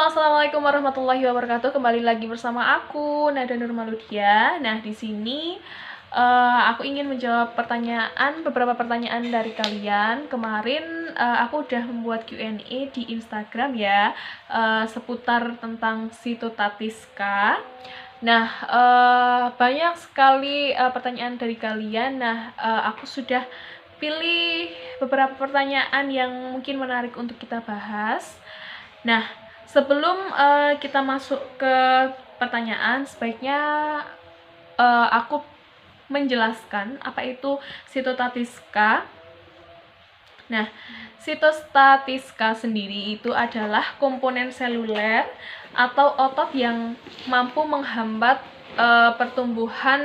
Assalamualaikum warahmatullahi wabarakatuh. Kembali lagi bersama aku Nada Nurmaludia. Nah, di sini aku ingin menjawab beberapa pertanyaan dari kalian. Kemarin aku udah membuat Q&A di Instagram ya, seputar tentang Sitotatiska. Nah, banyak sekali pertanyaan dari kalian. Nah, aku sudah pilih beberapa pertanyaan yang mungkin menarik untuk kita bahas. Nah, sebelum kita masuk ke pertanyaan, sebaiknya aku menjelaskan apa itu sitotatiska. Nah, sitostatiska sendiri itu adalah komponen seluler atau otot yang mampu menghambat pertumbuhan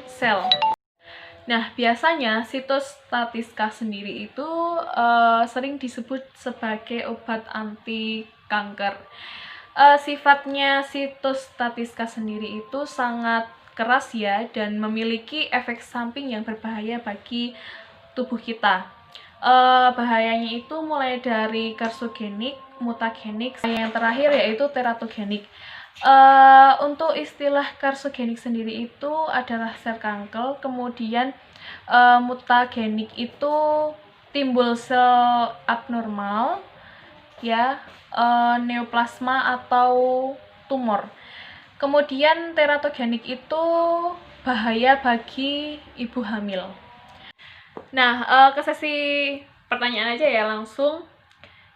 sel. Nah, biasanya sitostatiska sendiri itu sering disebut sebagai obat anti kanker. Sifatnya sitostatiska sendiri itu sangat keras ya, dan memiliki efek samping yang berbahaya bagi tubuh kita. Bahayanya itu mulai dari karsogenik, mutagenik, yang terakhir yaitu teratogenik. Untuk istilah karsogenik sendiri itu adalah sel kanker, kemudian mutagenik itu timbul sel abnormal ya, neoplasma atau tumor. Kemudian teratogenik itu bahaya bagi ibu hamil. Nah, ke sesi pertanyaan aja ya langsung.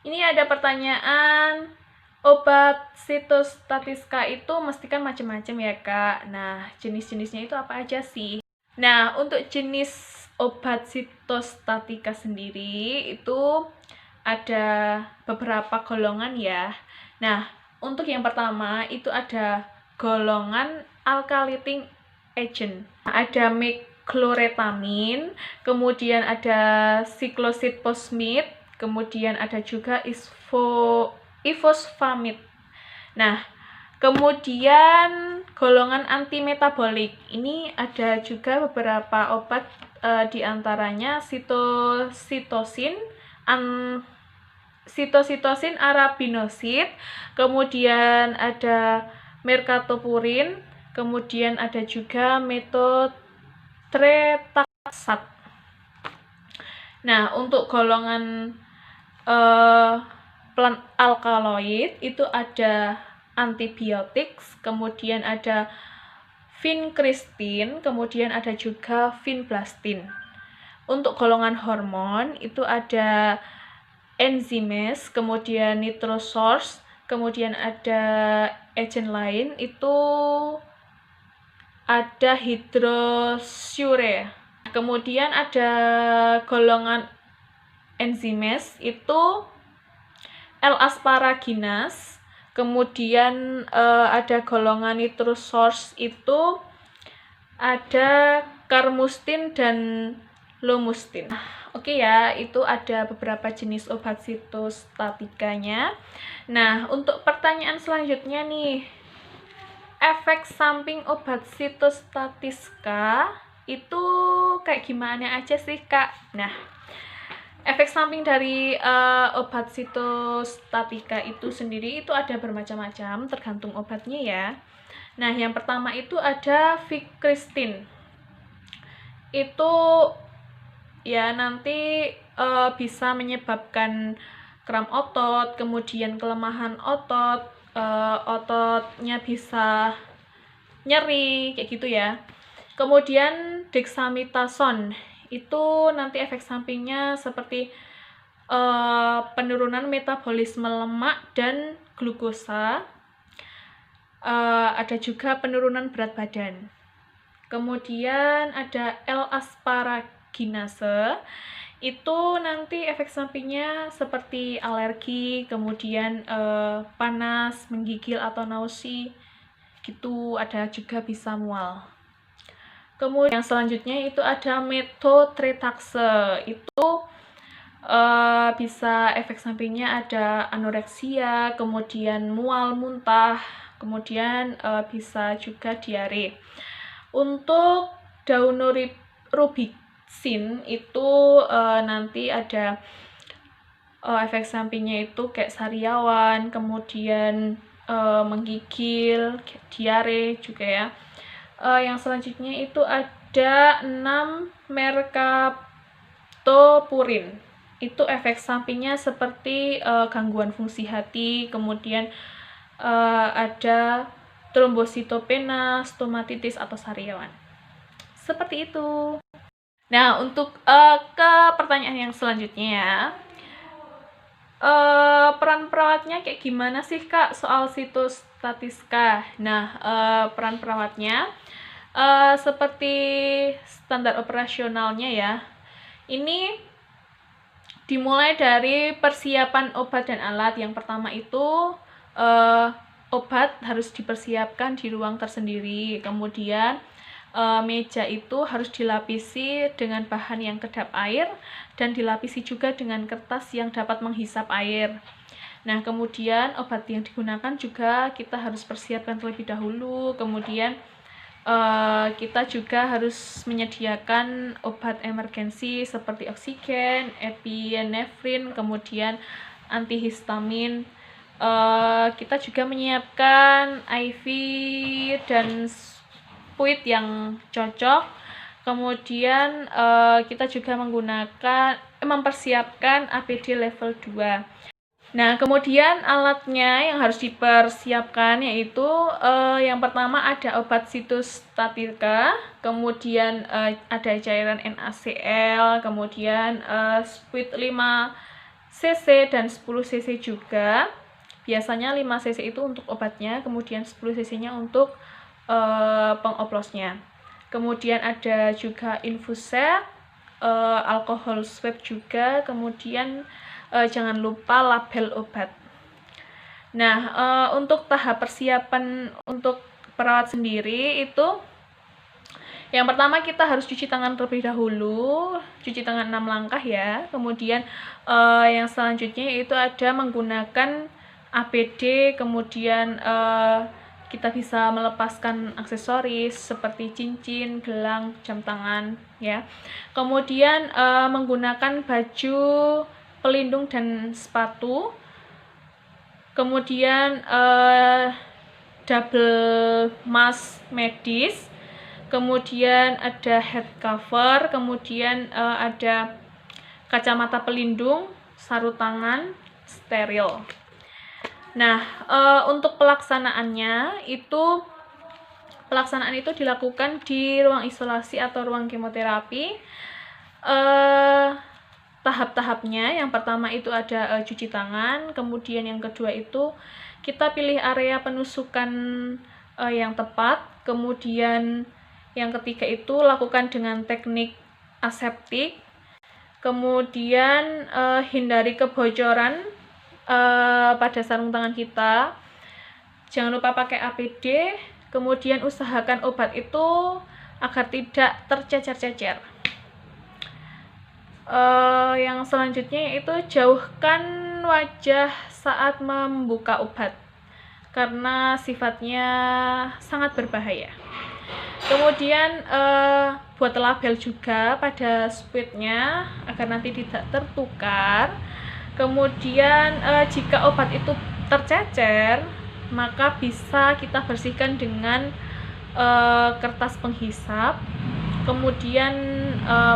Ini ada pertanyaan, obat sitostatiska itu mesti kan macam-macam ya Kak. Nah, jenis-jenisnya itu apa aja sih? Nah, untuk jenis obat sitostatika sendiri itu ada beberapa golongan ya. Nah, untuk yang pertama itu ada golongan alkylating agent. Ada mecloretamin, kemudian ada cyclositphosmid, kemudian ada juga ifosfamid. Nah, kemudian golongan antimetabolik. Ini ada juga beberapa obat, diantaranya sitositosin arabinosid, kemudian ada mercaptopurine, kemudian ada juga metotrexat. Nah, untuk golongan plant alkaloid itu ada antibiotik, kemudian ada vincristin, kemudian ada juga vinblastin. Untuk golongan hormon itu ada enzimes, kemudian nitrosource, kemudian ada agent lain itu ada hidrosyure. Kemudian ada golongan enzimes itu L-asparaginase, kemudian ada golongan nitrosource itu ada carmustin dan lomustin. Oke ya, itu ada beberapa jenis obat sitostatikanya. Nah, untuk pertanyaan selanjutnya nih, efek samping obat sitostatiska itu kayak gimana aja sih Kak? Nah, efek samping dari obat sitostatika itu sendiri itu ada bermacam-macam, tergantung obatnya ya. Nah, yang pertama itu ada vincristin. Itu ya nanti bisa menyebabkan kram otot, kemudian kelemahan otot, ototnya bisa nyeri kayak gitu ya. Kemudian dexamethasone itu nanti efek sampingnya seperti penurunan metabolisme lemak dan glukosa, ada juga penurunan berat badan. Kemudian ada L-asparaginase, itu nanti efek sampingnya seperti alergi, kemudian panas, menggigil atau nausi gitu, ada juga bisa mual. Kemudian yang selanjutnya itu ada methotrexate, itu bisa efek sampingnya ada anoreksia, kemudian mual, muntah, kemudian bisa juga diare. Untuk daunorubicin itu nanti ada efek sampingnya itu kayak sariawan, kemudian menggigil, diare juga ya. Yang selanjutnya itu ada 6 mercaptopurin. Itu efek sampingnya seperti gangguan fungsi hati, kemudian ada trombositopenia, stomatitis atau sariawan. Seperti itu. Nah, untuk ke pertanyaan yang selanjutnya ya. Peran perawatnya kayak gimana sih Kak soal sitostatiska? Nah, peran perawatnya seperti standar operasionalnya ya. Ini dimulai dari persiapan obat dan alat. Yang pertama itu obat harus dipersiapkan di ruang tersendiri. Kemudian meja itu harus dilapisi dengan bahan yang kedap air dan dilapisi juga dengan kertas yang dapat menghisap air. Nah, kemudian obat yang digunakan juga kita harus persiapkan terlebih dahulu. Kemudian kita juga harus menyediakan obat emergensi seperti oksigen, epinefrin, kemudian antihistamin. Kita juga menyiapkan IV dan fluid yang cocok. Kemudian kita juga mempersiapkan APD level 2. Nah, kemudian alatnya yang harus dipersiapkan yaitu yang pertama ada obat sitostatika, kemudian ada cairan NaCl, kemudian fluid 5 cc dan 10 cc juga. Biasanya 5 cc itu untuk obatnya, kemudian 10 cc-nya untuk pengoplosnya. Kemudian ada juga infuset, alkohol swab juga, kemudian jangan lupa label obat. Nah, untuk tahap persiapan untuk perawat sendiri itu yang pertama kita harus cuci tangan terlebih dahulu, cuci tangan 6 langkah ya. Kemudian yang selanjutnya itu ada menggunakan APD, kemudian kita bisa melepaskan aksesoris seperti cincin, gelang, jam tangan ya. Kemudian menggunakan baju pelindung dan sepatu. Kemudian double mask medis. Kemudian ada head cover, kemudian ada kacamata pelindung, sarung tangan, steril. Nah, untuk pelaksanaan itu dilakukan di ruang isolasi atau ruang kemoterapi. Tahap-tahapnya, yang pertama itu ada cuci tangan, kemudian yang kedua itu kita pilih area penusukan yang tepat, kemudian yang ketiga itu lakukan dengan teknik aseptik, kemudian hindari kebocoran pada sarung tangan kita, jangan lupa pakai APD, kemudian usahakan obat itu agar tidak tercecer-cecer. Yang selanjutnya itu jauhkan wajah saat membuka obat karena sifatnya sangat berbahaya. Kemudian buat label juga pada spuitnya agar nanti tidak tertukar. Kemudian jika obat itu tercecer, maka bisa kita bersihkan dengan kertas penghisap. Kemudian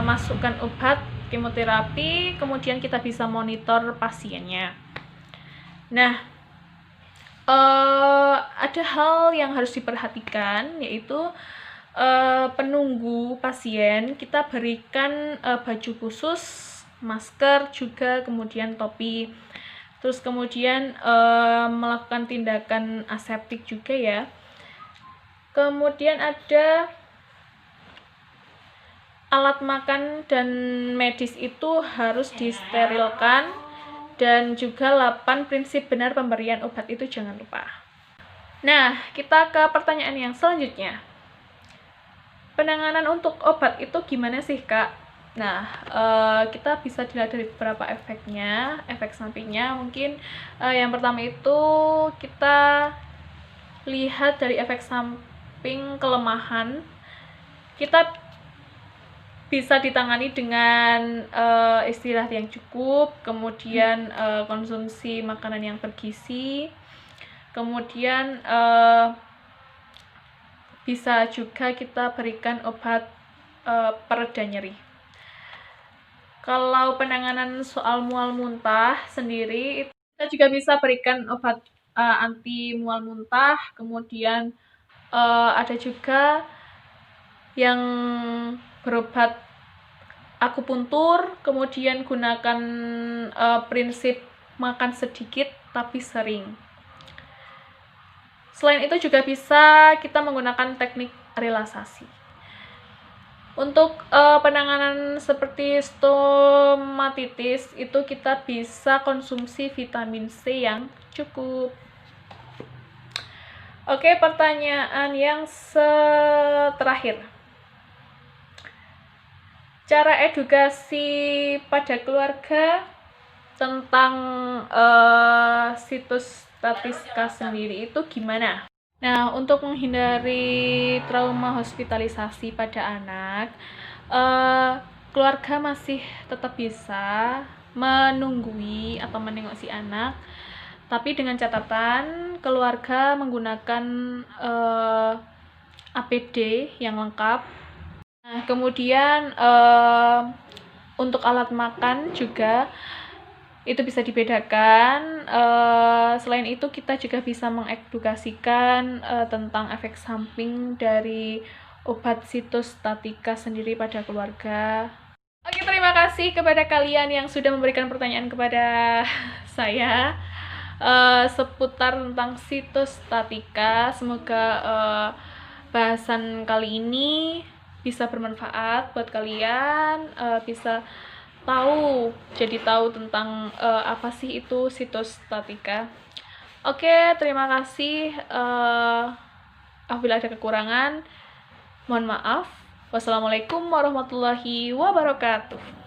masukkan obat kemoterapi, kemudian kita bisa monitor pasiennya. Nah, ada hal yang harus diperhatikan, yaitu penunggu pasien kita berikan baju khusus, masker juga, kemudian topi. Terus kemudian melakukan tindakan aseptik juga ya. Kemudian ada alat makan dan medis itu harus disterilkan, dan juga 8 prinsip benar pemberian obat itu jangan lupa. Nah, kita ke pertanyaan yang selanjutnya. Penanganan untuk obat itu gimana sih, Kak? Nah, kita bisa dilihat dari beberapa efeknya, efek sampingnya. Mungkin yang pertama itu kita lihat dari efek samping kelemahan. Kita bisa ditangani dengan istirahat yang cukup, kemudian konsumsi makanan yang bergizi, kemudian bisa juga kita berikan obat pereda nyeri. Kalau penanganan soal mual muntah sendiri, kita juga bisa berikan obat anti mual muntah, kemudian ada juga yang berobat akupuntur, kemudian gunakan prinsip makan sedikit tapi sering. Selain itu juga bisa kita menggunakan teknik relaksasi. Untuk penanganan seperti stomatitis itu kita bisa konsumsi vitamin C yang cukup. Oke, pertanyaan yang terakhir. Cara edukasi pada keluarga tentang situs statistika sendiri itu gimana? Nah, untuk menghindari trauma hospitalisasi pada anak, keluarga masih tetap bisa menunggui atau menengok si anak, tapi dengan catatan keluarga menggunakan APD yang lengkap. Nah, kemudian untuk alat makan juga itu bisa dibedakan. Selain itu kita juga bisa mengedukasikan tentang efek samping dari obat sitostatika sendiri pada keluarga. Oke, terima kasih kepada kalian yang sudah memberikan pertanyaan kepada saya seputar tentang sitostatika. Semoga bahasan kali ini bisa bermanfaat buat kalian, bisa jadi tahu tentang apa sih itu sitostatika. Oke, terima kasih. Apabila ada kekurangan, mohon maaf. Wassalamualaikum warahmatullahi wabarakatuh.